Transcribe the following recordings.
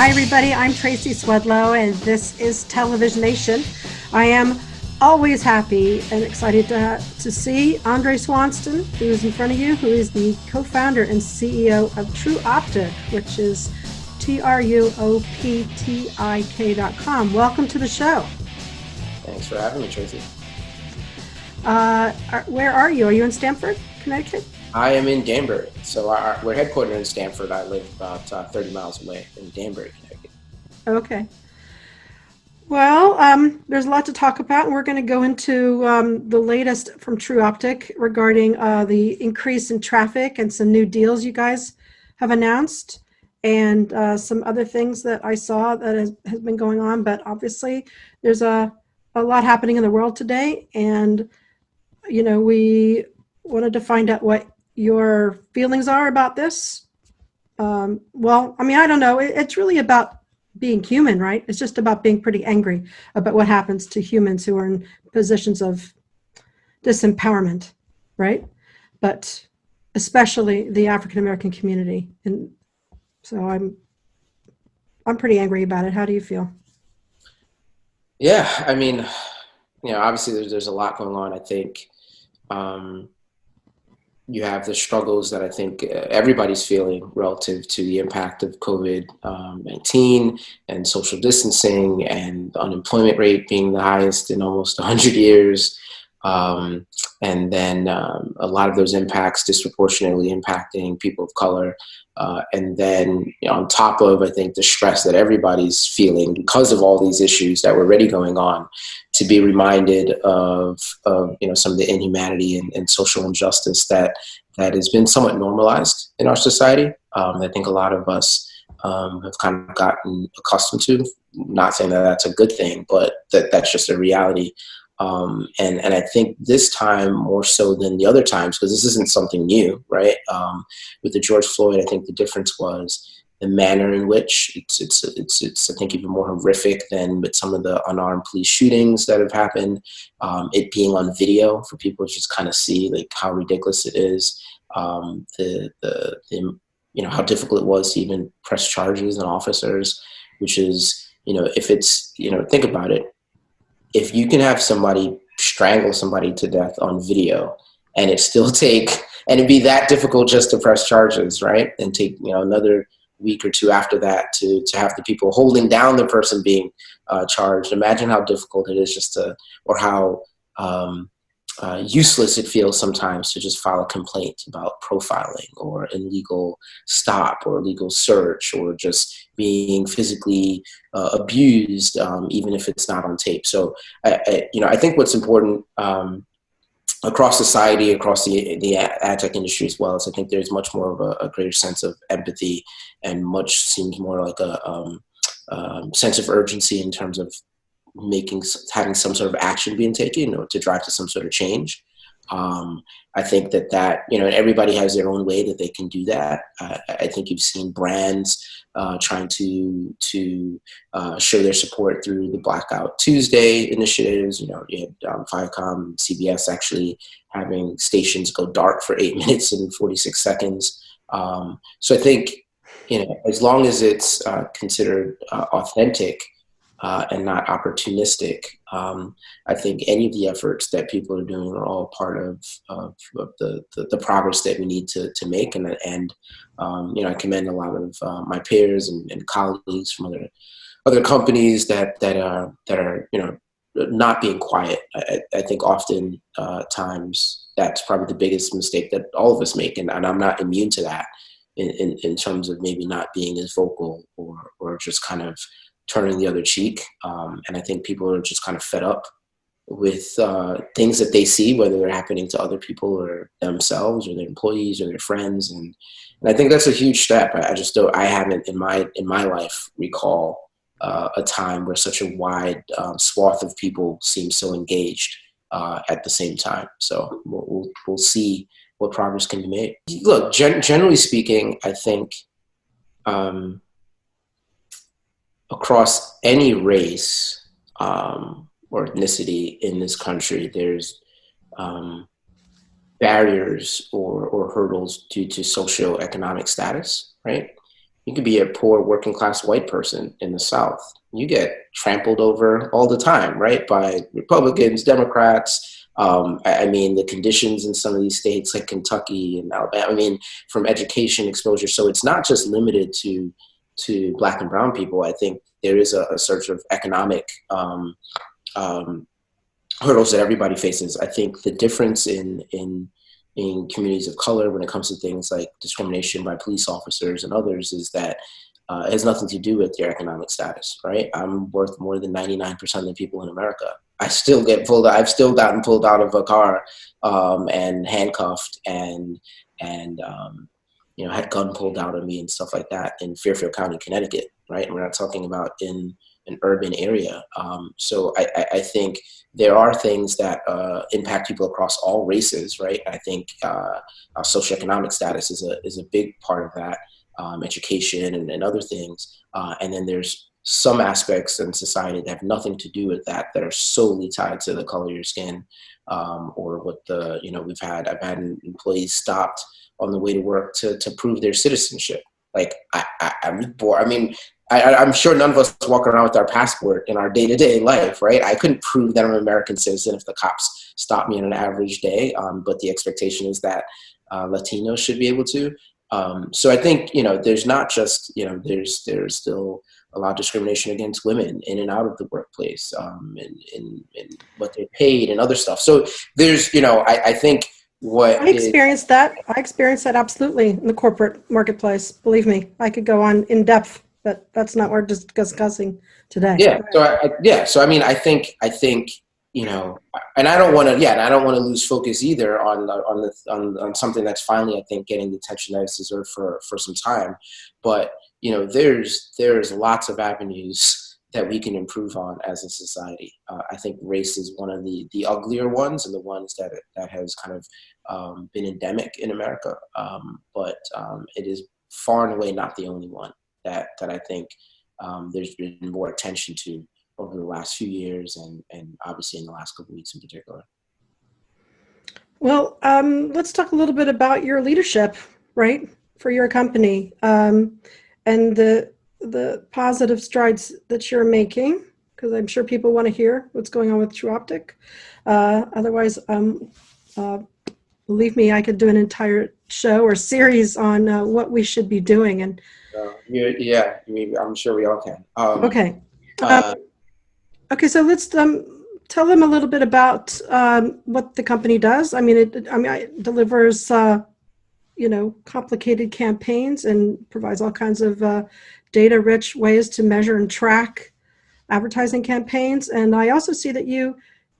Hi, everybody. I'm Tracy Swedlow, and this is Televisionation. I am always happy and excited to see Andre Swanston, who is in front of you, who is the co-founder and CEO of Tru Optik, which is TRUOPTIK.com. Welcome to the show. Thanks for having me, Tracy. Where are you? Are you in Stamford, Connecticut? I am in Danbury. So we're headquartered in Stamford. I live about 30 miles away in Danbury, Connecticut. Okay. Well, there's a lot to talk about, and we're going to go into the latest from Tru Optik regarding the increase in traffic and some new deals you guys have announced, and some other things that I saw that has been going on. But obviously, there's a lot happening in the world today, and we wanted to find out what your feelings are about this. I don't know. It's really about being human, right? It's just about being pretty angry about what happens to humans who are in positions of disempowerment, right? But especially the African American community. And so I'm pretty angry about it. How do you feel? Yeah, I mean, obviously there's a lot going on. I think you have the struggles that I think everybody's feeling relative to the impact of COVID-19 and social distancing and the unemployment rate being the highest in almost 100 years. And then a lot of those impacts disproportionately impacting people of color. And then on top of, I think, the stress that everybody's feeling because of all these issues that were already going on, to be reminded of some of the inhumanity and social injustice that has been somewhat normalized in our society. I think a lot of us have kind of gotten accustomed to, not saying that that's a good thing, but that's just a reality. And I think this time more so than the other times, because this isn't something new, right? With the George Floyd, I think the difference was the manner in which it's I think even more horrific than with some of the unarmed police shootings that have happened. It being on video for people to just kind of see like how ridiculous it is. How difficult it was to even press charges on officers, which is, if it's, think about it. If you can have somebody strangle somebody to death on video and it'd be that difficult just to press charges, right? And take, another week or two after that to have the people holding down the person being charged. Imagine how difficult it is or how useless it feels sometimes to just file a complaint about profiling or illegal stop or illegal search or just being physically abused, even if it's not on tape. So, I think what's important across society, across the ad tech industry as well, is I think there's much more of a greater sense of empathy and much seems more like a sense of urgency in terms of having some sort of action being taken or to drive to some sort of change. I think that everybody has their own way that they can do that. I think you've seen brands trying to show their support through the Blackout Tuesday initiatives. You had Viacom, CBS actually having stations go dark for 8 minutes and 46 seconds. So I think, as long as it's considered authentic, and not opportunistic. I think any of the efforts that people are doing are all part of the progress that we need to make. And I commend a lot of my peers and colleagues from other companies that are not being quiet. I think often times that's probably the biggest mistake that all of us make, and I'm not immune to that in terms of maybe not being as vocal or just kind of turning the other cheek. And I think people are just kind of fed up with things that they see, whether they're happening to other people or themselves or their employees or their friends. And I think that's a huge step. I haven't in my life recall a time where such a wide swath of people seem so engaged at the same time. So we'll see what progress can be made. Look, generally speaking, I think across any race or ethnicity in this country, there's barriers or hurdles due to socioeconomic status, right? You could be a poor working class white person in the South. You get trampled over all the time, right? By Republicans, Democrats. I mean, the conditions in some of these states like Kentucky and Alabama, I mean, from education exposure. So it's not just limited to Black and brown people. I think there is a sort of economic hurdles that everybody faces. I think the difference in communities of color when it comes to things like discrimination by police officers and others is that it has nothing to do with your economic status, right? I'm worth more than 99% of the people in America. I still get pulled. I've still gotten pulled out of a car and handcuffed and had gun pulled out of me and stuff like that in Fairfield County, Connecticut, right? And we're not talking about in an urban area. So I think there are things that impact people across all races, right? I think our socioeconomic status is a big part of that, education and other things. And then there's some aspects in society that have nothing to do with that are solely tied to the color of your skin, or what I've had employees stopped on the way to work to prove their citizenship. Like I'm bored. I mean, I'm sure none of us walk around with our passport in our day-to-day life, right? I couldn't prove that I'm an American citizen if the cops stopped me on an average day, but the expectation is that Latinos should be able to. So I think, there's not just, there's still a lot of discrimination against women in and out of the workplace, in what they're paid and other stuff. So there's, I think I experienced that. I experienced that absolutely in the corporate marketplace. Believe me, I could go on in depth, but that's not what we're just discussing today. Yeah. So I mean, I think, and I don't want to lose focus either on something that's finally, I think, getting the attention that it's deserved for some time. But there's lots of avenues that we can improve on as a society. I think race is one of the uglier ones and the ones that has kind of been endemic in America. But it is far and away not the only one that I think there's been more attention to over the last few years and obviously in the last couple of weeks in particular. Well, let's talk a little bit about your leadership, right, for your company, and the positive strides that you're making, because I'm sure people want to hear what's going on with Tru Optik. Otherwise, believe me, I could do an entire show or series on what we should be doing. And I'm sure we all can. Okay. Okay, so let's tell them a little bit about what the company does. I mean, it delivers, complicated campaigns and provides all kinds of data-rich ways to measure and track advertising campaigns. And I also see that you,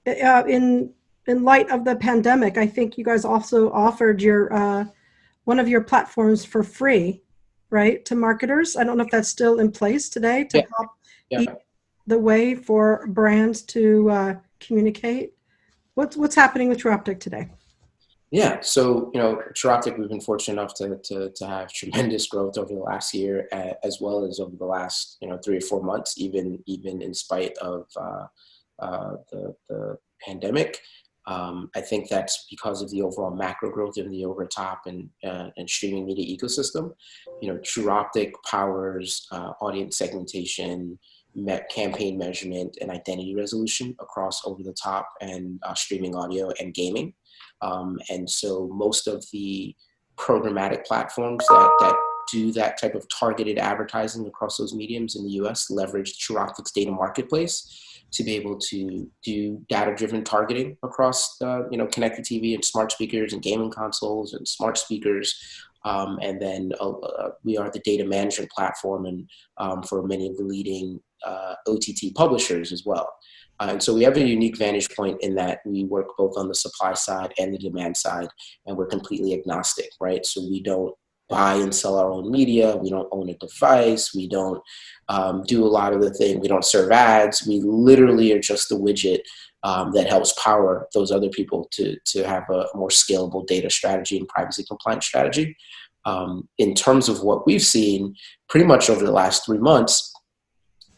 in light of the pandemic, I think you guys also offered your one of your platforms for free, right, to marketers. I don't know if that's still in place today to help ease the way for brands to communicate. What's happening with Tru Optik today? Yeah, so Tru Optik, we've been fortunate enough to have tremendous growth over the last year, as well as over the last 3 or 4 months, even in spite of the pandemic. I think that's because of the overall macro growth in the over top and streaming media ecosystem. Tru Optik powers audience segmentation, campaign measurement, and identity resolution across over the top and streaming audio and gaming. And so most of the programmatic platforms that do that type of targeted advertising across those mediums in the US leverage Tru Optik's data marketplace to be able to do data-driven targeting across connected TV and smart speakers and gaming consoles and smart speakers. And then we are the data management platform and for many of the leading OTT publishers as well. And so we have a unique vantage point in that we work both on the supply side and the demand side, and we're completely agnostic, right? So we don't buy and sell our own media. We don't own a device. We don't do a lot of the things. We don't serve ads. We literally are just the widget that helps power those other people to have a more scalable data strategy and privacy compliant strategy. In terms of what we've seen, pretty much over the last 3 months,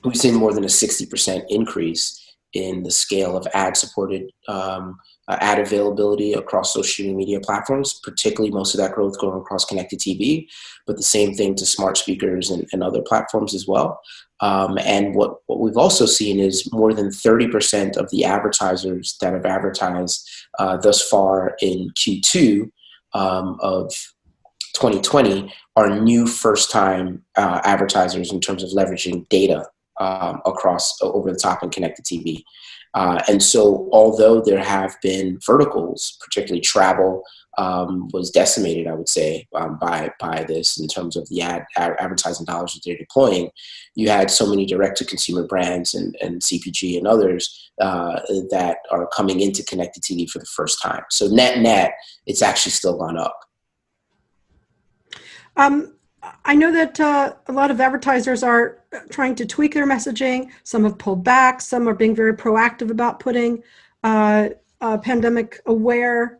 we've seen more than a 60% increase in the scale of ad-supported ad availability across social media platforms, particularly most of that growth going across connected TV, but the same thing to smart speakers and other platforms as well. And what we've also seen is more than 30% of the advertisers that have advertised thus far in Q2 of 2020 are new first-time advertisers in terms of leveraging data across over-the-top and connected TV. And so although there have been verticals, particularly travel, was decimated, I would say, by this in terms of the advertising dollars that they're deploying, you had so many direct-to-consumer brands and CPG and others that are coming into connected TV for the first time. So net, it's actually still gone up. I know that a lot of advertisers are trying to tweak their messaging. Some have pulled back. Some are being very proactive about putting pandemic-aware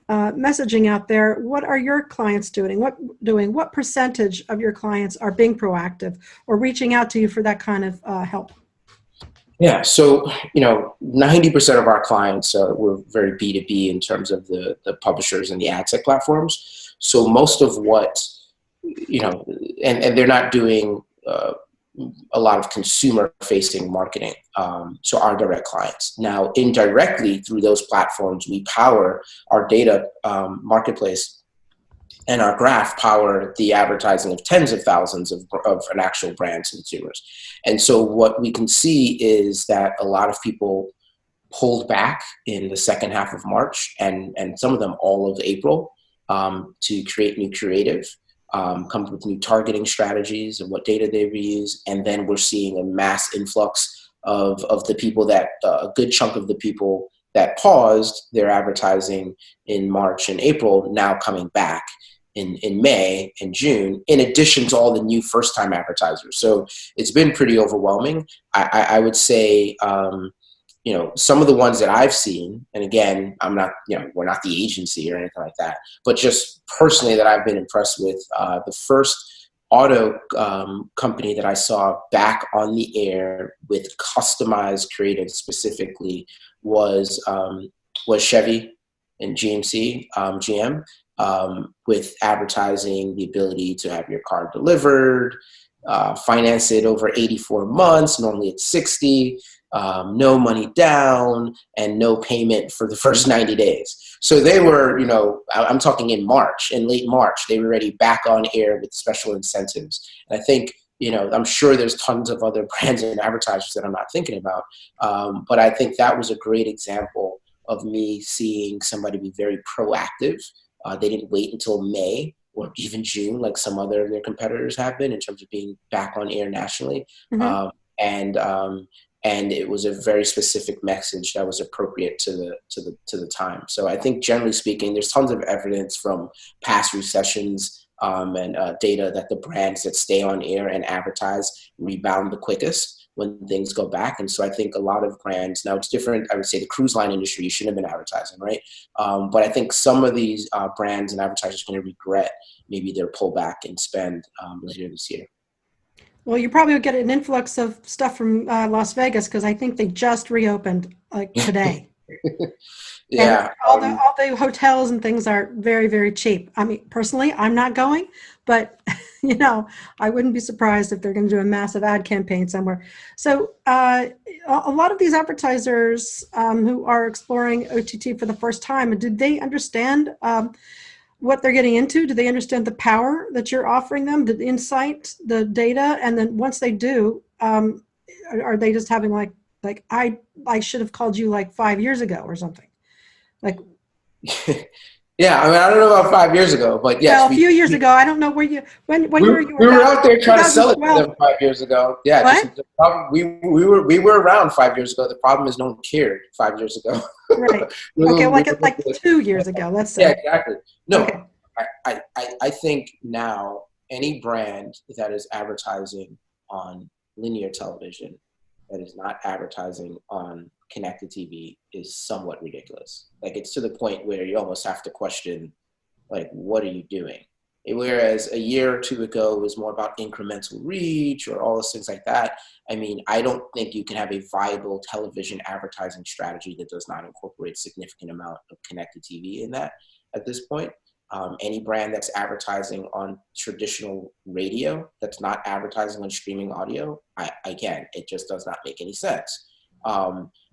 messaging out there. What are your clients doing? What percentage of your clients are being proactive or reaching out to you for that kind of help? Yeah, so 90% of our clients were very B2B in terms of the publishers and the ad tech platforms. So most of what and they're not doing a lot of consumer-facing marketing. So our direct clients. Now, indirectly through those platforms, we power our data marketplace, and our graph power the advertising of tens of thousands of an actual brands and consumers. And so what we can see is that a lot of people pulled back in the second half of March and some of them all of April to create new creative. Come up with new targeting strategies and what data they reuse. And then we're seeing a mass influx of the people that, a good chunk of the people that paused their advertising in March and April now coming back in May and June, in addition to all the new first-time advertisers. So it's been pretty overwhelming. I would say, some of the ones that I've seen, and again, I'm not, we're not the agency or anything like that, but just personally that I've been impressed with, the first auto company that I saw back on the air with customized creative specifically was Chevy and GM, with advertising the ability to have your car delivered, finance it over 84 months, normally it's 60, no money down, and no payment for the first 90 days. So they were, I'm talking in late March, they were already back on air with special incentives. And I think, I'm sure there's tons of other brands and advertisers that I'm not thinking about. But I think that was a great example of me seeing somebody be very proactive. They didn't wait until May or even June, like some other of their competitors have been in terms of being back on air nationally. Mm-hmm. And it was a very specific message that was appropriate to the time. So I think generally speaking, there's tons of evidence from past recessions and data that the brands that stay on air and advertise rebound the quickest when things go back. And so I think a lot of brands, now it's different, I would say the cruise line industry, you shouldn't have been advertising, right? But I think some of these brands and advertisers are going to regret maybe their pullback and spend later this year. Well, you probably will get an influx of stuff from Las Vegas because I think they just reopened like today. Yeah. And all the hotels and things are very, very cheap. I mean, personally, I'm not going, but I wouldn't be surprised if they're going to do a massive ad campaign somewhere. So a lot of these advertisers who are exploring OTT for the first time, did they understand what they're getting into? Do they understand the power that you're offering them, the insight, the data? And then once they do, are they just having like I should have called you like 5 years ago or something? Like, yeah, I mean, I don't know about 5 years ago, but yes. Well, a few years ago, I don't know where you, when we you were out there trying to sell it to them 5 years ago. Yeah, what? The problem, we were around 5 years ago. The problem is no one cared 5 years ago. Right. Okay, like 2 years ago, let's say. Yeah, exactly. No, okay. I think now any brand that is advertising on linear television that is not advertising on connected TV is somewhat ridiculous. Like, it's to the point where you almost have to question, like, what are you doing? Whereas a year or two ago it was more about incremental reach or all those things like that. I mean, I don't think you can have a viable television advertising strategy that does not incorporate a significant amount of connected TV in that at this point. Any brand that's advertising on traditional radio that's not advertising on streaming audio, again, it just does not make any sense.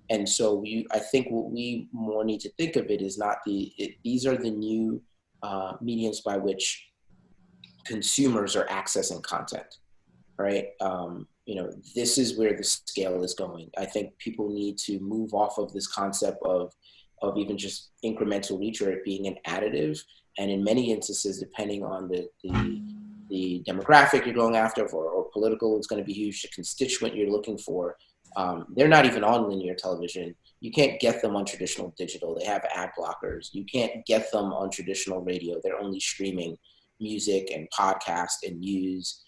And so I think what we more need to think of it is not these are the new mediums by which consumers are accessing content, right? This is where the scale is going. I think people need to move off of this concept of even just incremental reach or it being an additive. And in many instances, depending on the demographic you're going after or political, it's going to be huge. The constituent you're looking for, they're not even on linear television. You can't get them on traditional digital. They have ad blockers. You can't get them on traditional radio. They're only streaming music and podcast and news.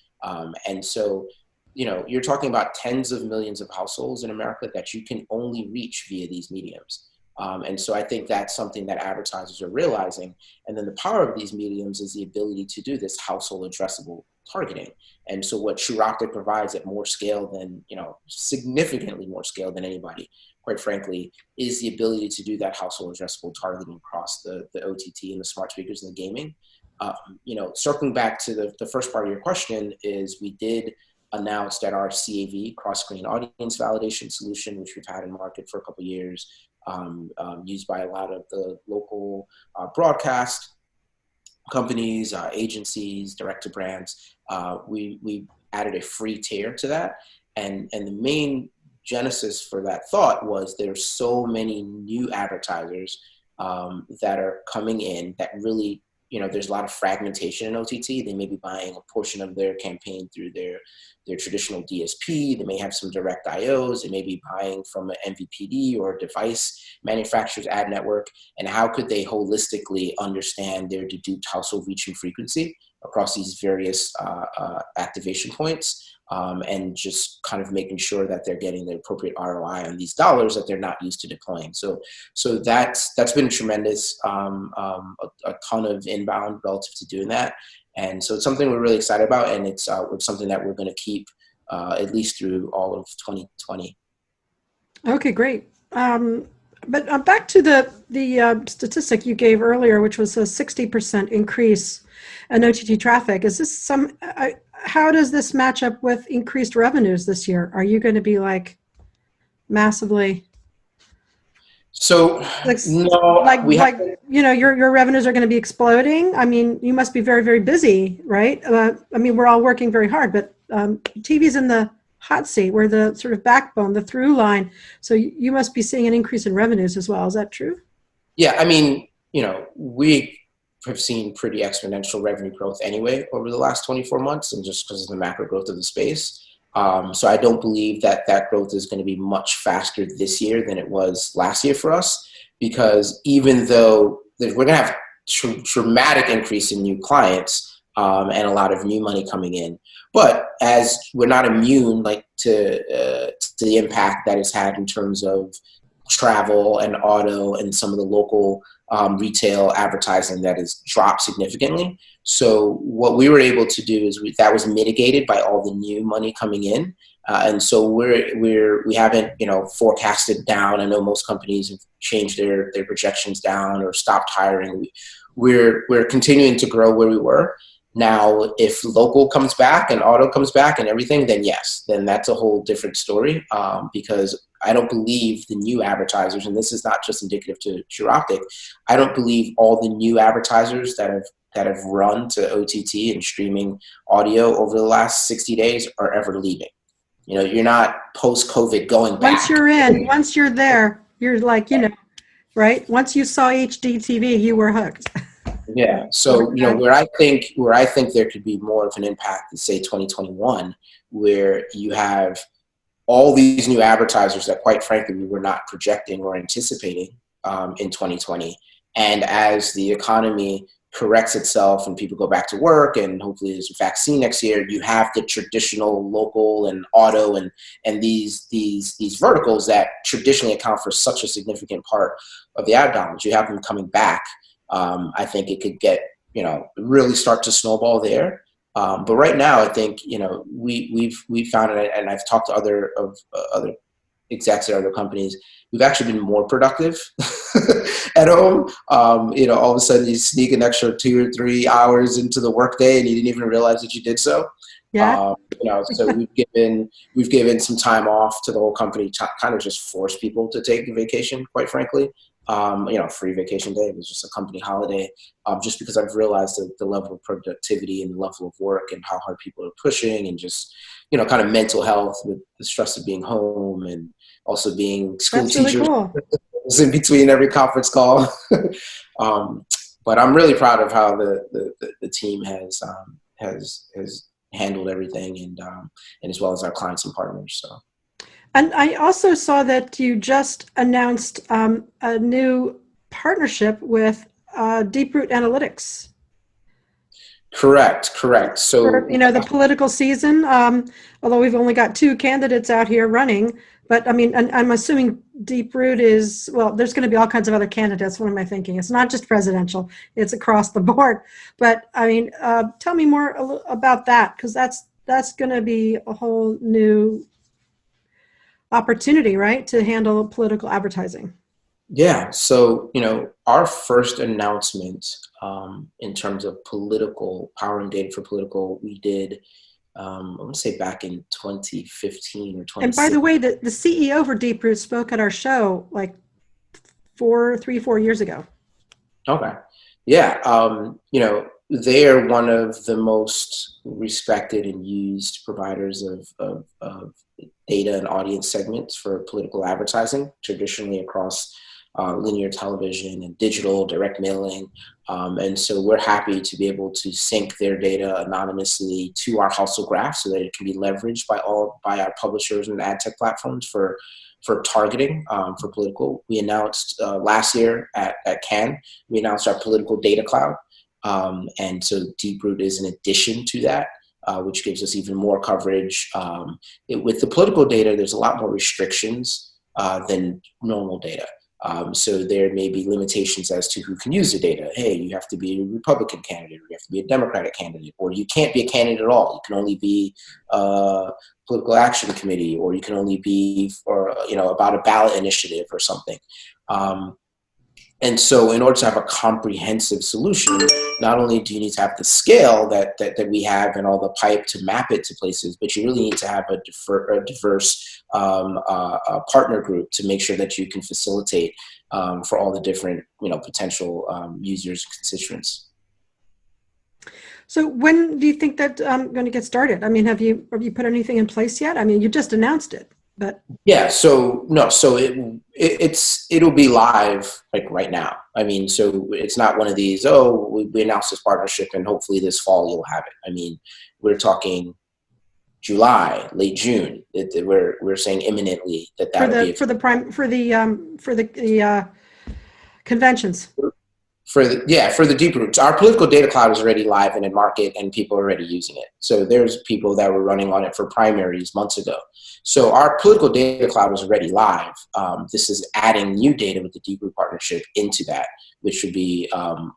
And so, you're talking about tens of millions of households in America that you can only reach via these mediums. And so I think that's something that advertisers are realizing. And then the power of these mediums is the ability to do this household addressable targeting. And so what Tru Optik provides at more scale than, significantly more scale than anybody, quite frankly, is the ability to do that household addressable targeting across the OTT and the smart speakers and the gaming. Circling back to the first part of your question is we did announce that our CAV, cross-screen audience validation solution, which we've had in market for a couple of years, used by a lot of the local broadcast companies, agencies, direct to brands. We added a free tier to that. And the main genesis for that thought was there's so many new advertisers that are coming in that really, there's a lot of fragmentation in OTT. They may be buying a portion of their campaign through their traditional DSP. They may have some direct IOs. They may be buying from an MVPD or a device manufacturer's ad network. And how could they holistically understand their deduced household reach and frequency across these various activation points? And just kind of making sure that they're getting the appropriate ROI on these dollars that they're not used to deploying. So that's been tremendous, a ton of inbound relative to doing that. And so it's something we're really excited about, and it's something that we're going to keep at least through all of 2020. Okay, great. But back to the statistic you gave earlier, which was a 60% increase in OTT traffic. Is this how does this match up with increased revenues this year? Are you going to be like massively? So no, your revenues are going to be exploding. I mean, you must be very, very busy, right? I mean, we're all working very hard, but TV's in the hot seat. We're the sort of backbone, the through line. So you must be seeing an increase in revenues as well. Is that true? Yeah, I mean, we have seen pretty exponential revenue growth anyway over the last 24 months, and just because of the macro growth of the space. So I don't believe that growth is going to be much faster this year than it was last year for us, because even though we're going to have dramatic increase in new clients and a lot of new money coming in, but as we're not immune to the impact that it's had in terms of travel and auto and some of the local retail advertising that has dropped significantly. So what we were able to do is that was mitigated by all the new money coming in. And so we haven't, forecasted down. I know most companies have changed their projections down or stopped hiring. We're continuing to grow where we were. Now, if local comes back and auto comes back and everything, then yes, then that's a whole different story, because I don't believe the new advertisers, and this is not just indicative to Tru Optik, I don't believe all the new advertisers that have run to OTT and streaming audio over the last 60 days are ever leaving. You're not post-COVID going back. Once you're in, once you're there, you're like, right? Once you saw HD TV, you were hooked. Yeah. So, where I think there could be more of an impact in, say, 2021, where you have all these new advertisers that, quite frankly, we were not projecting or anticipating in 2020. And as the economy corrects itself and people go back to work and hopefully there's a vaccine next year, you have the traditional local and auto and these verticals that traditionally account for such a significant part of the ad dollars. You have them coming back. I think it could get really start to snowball there. But right now, I think we've found it, and I've talked to other execs at other companies. We've actually been more productive at home. All of a sudden you sneak an extra 2 or 3 hours into the workday, and you didn't even realize that you did so. Yeah. So we've given some time off to the whole company to kind of just force people to take a vacation, quite frankly. Free vacation day. It was just a company holiday, just because I've realized the level of productivity and the level of work and how hard people are pushing, and just, kind of mental health with the stress of being home, and also being school That's really teachers cool. in between every conference call. But I'm really proud of how the team has handled everything, and as well as our clients and partners. So. And I also saw that you just announced a new partnership with Deeproot Analytics. Correct. So, For, the political season, although we've only got 2 candidates out here running, but I mean, and I'm assuming Deeproot is, well, there's going to be all kinds of other candidates. What am I thinking? It's not just presidential, it's across the board. But I mean, tell me more about that, because that's going to be a whole new opportunity, right, to handle political advertising. yeah. So, our first announcement in terms of political power and data for political, we did, I want to say back in 2015 or And by the 2016. way, the CEO for Deeproot spoke at our show like 4 years ago. Okay. Yeah. They are one of the most respected and used providers of data and audience segments for political advertising, traditionally across linear television and digital, direct mailing. And so we're happy to be able to sync their data anonymously to our household graph, so that it can be leveraged by our publishers and ad tech platforms for targeting for political. We announced last year at Cannes, we announced our political data cloud. And so Deeproot is an addition to that, which gives us even more coverage. With the political data, there's a lot more restrictions than normal data. So there may be limitations as to who can use the data. Hey, you have to be a Republican candidate, or you have to be a Democratic candidate, or you can't be a candidate at all. You can only be a political action committee, or you can only be about a ballot initiative or something. And so in order to have a comprehensive solution, not only do you need to have the scale that we have and all the pipe to map it to places, but you really need to have a diverse partner group to make sure that you can facilitate for all the different potential users and constituents. So when do you think that going to get started? I mean, have you put anything in place yet? I mean, you just announced it. But yeah, so it'll be live like right now. I mean, so it's not one of these, we announced this partnership and hopefully this fall you'll have it. I mean, we're talking July, late June. We're saying imminently that'll be for the conventions. For the Deeproot. Our political data cloud is already live and in market, and people are already using it. So there's people that were running on it for primaries months ago. So our political data cloud is already live. This is adding new data with the Deeproot partnership into that, which should be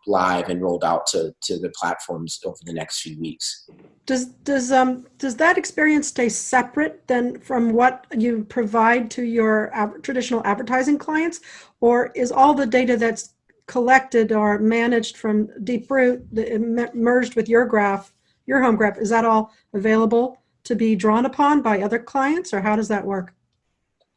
live and rolled out to the platforms over the next few weeks. Does that experience stay separate then from what you provide to your traditional advertising clients, or is all the data that's collected or managed from Deeproot merged with your graph, your home graph, is that all available to be drawn upon by other clients, or how does that work?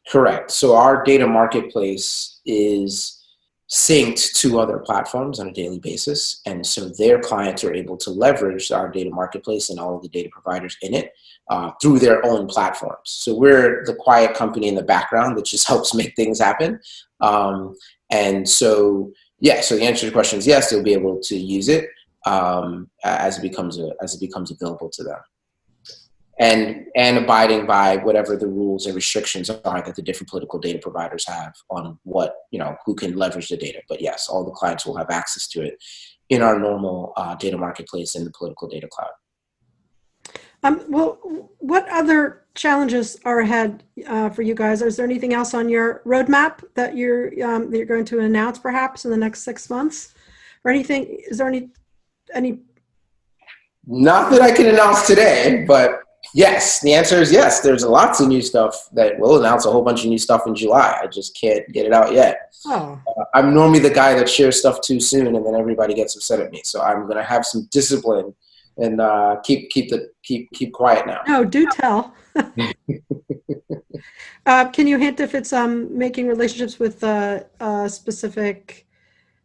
Correct. So our data marketplace is synced to other platforms on a daily basis. And so their clients are able to leverage our data marketplace and all of the data providers in it through their own platforms. So we're the quiet company in the background that just helps make things happen. And so, yeah, so the answer to the question is yes, they'll be able to use it as it becomes available to them. And abiding by whatever the rules and restrictions are that the different political data providers have on what, who can leverage the data. But yes, all the clients will have access to it in our normal data marketplace in the political data cloud. Well, what other challenges are ahead for you guys? Is there anything else on your roadmap that you're going to announce perhaps in the next 6 months, or anything? Is there any any? Not that I can announce today, but yes, the answer is yes. There's lots of new stuff that we'll announce, a whole bunch of new stuff in July. I just can't get it out yet. Oh, I'm normally the guy that shares stuff too soon, and then everybody gets upset at me. So I'm going to have some discipline and keep quiet now. no, do tell. Can you hint if it's making relationships with specific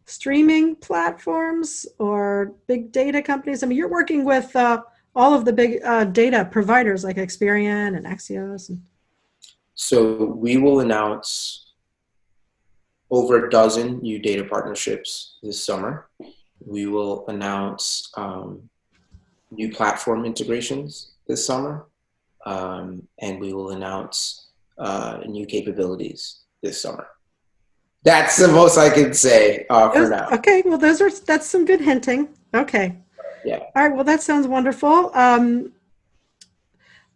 streaming platforms or big data companies? I mean, you're working with all of the big data providers like Experian and Axios. So we will announce over a dozen new data partnerships this summer. We will announce new platform integrations this summer, and we will announce new capabilities this summer. That's the most I can say for now. Okay, well, that's some good hinting. Okay. Yeah. All right. Well, that sounds wonderful.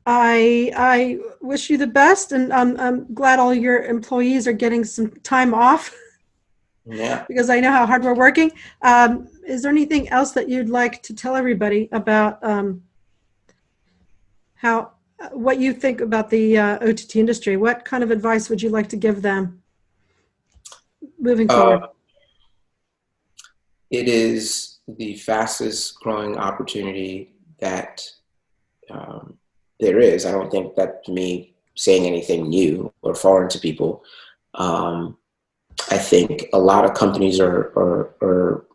I wish you the best, and I'm glad all your employees are getting some time off. Yeah. Because I know how hard we're working. Is there anything else that you'd like to tell everybody about what you think about the OTT industry? What kind of advice would you like to give them moving forward? It is the fastest growing opportunity that there is. I don't think that's me saying anything new or foreign to people. I think a lot of companies are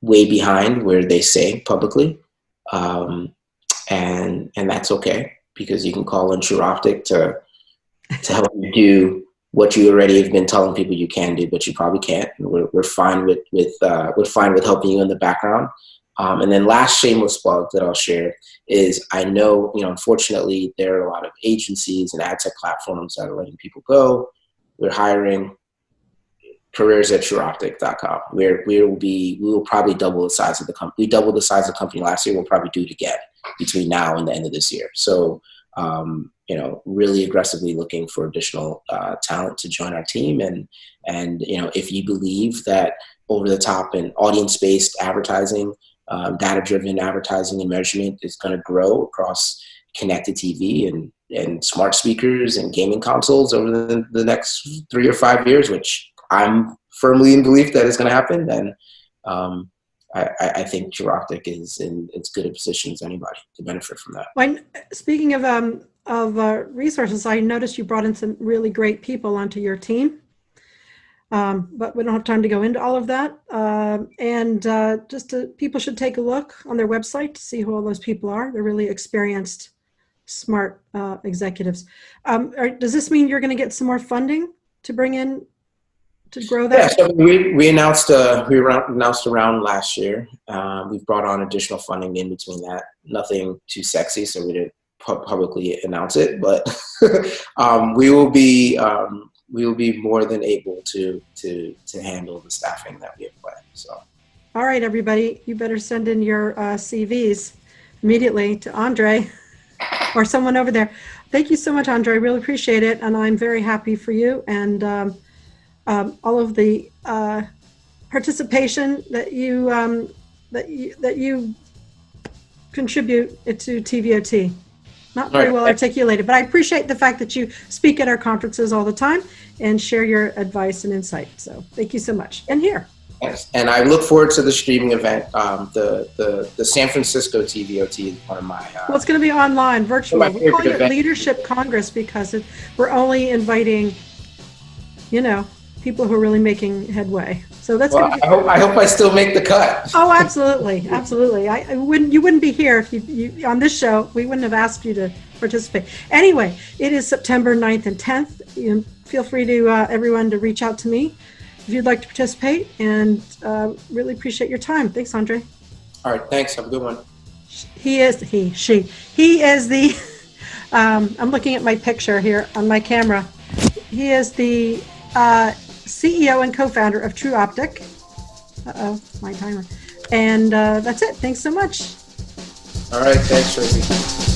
way behind where they say publicly, and that's okay, because you can call on Tru Optik to help you do what you already have been telling people you can do, but you probably can't. And we're fine with helping you in the background. And then last shameless plug that I'll share is, I know, unfortunately there are a lot of agencies and ad tech platforms that are letting people go. We're hiring. careers@trueoptik.com. We will probably double the size of the company. We doubled the size of the company last year. We'll probably do it again between now and the end of this year. So, really aggressively looking for additional talent to join our team. And if you believe that over the top and audience-based advertising, data-driven advertising and measurement is going to grow across connected TV and smart speakers and gaming consoles over the next 3 or 5 years, which I'm firmly in belief that is going to happen, then I think Tru Optik is in as good a position as anybody to benefit from that. When speaking of resources, I noticed you brought in some really great people onto your team, but we don't have time to go into all of that. People should take a look on their website to see who all those people are. They're really experienced, smart executives. Does this mean you're going to get some more funding to bring in to grow that? Yeah, so we announced a round last year. We've brought on additional funding in between that. Nothing too sexy, so we didn't publicly announce it, but we will be more than able to handle the staffing that we have planned. So, all right, everybody, you better send in your CVs immediately to Andre or someone over there. Thank you so much, Andre. I really appreciate it, and I'm very happy for you and all of the participation that you contribute to TVOT. Not very well articulated, but I appreciate the fact that you speak at our conferences all the time and share your advice and insight. So thank you so much. And here. Yes. And I look forward to the streaming event. The San Francisco TVOT is one of my. Well, it's going to be online, virtual. We're calling it Leadership Congress because we're only inviting, people who are really making headway. So that's. Well, I hope I still make the cut. Oh, absolutely, absolutely. You wouldn't be here if you on this show. We wouldn't have asked you to participate. Anyway, it is September 9th and 10th. Feel free to everyone to reach out to me if you'd like to participate, and really appreciate your time. Thanks, Andre. All right, thanks. Have a good one. He is the. I'm looking at my picture here on my camera. He is the CEO and co-founder of Tru Optik. My timer. And that's it. Thanks so much. All right. Thanks, Tracy.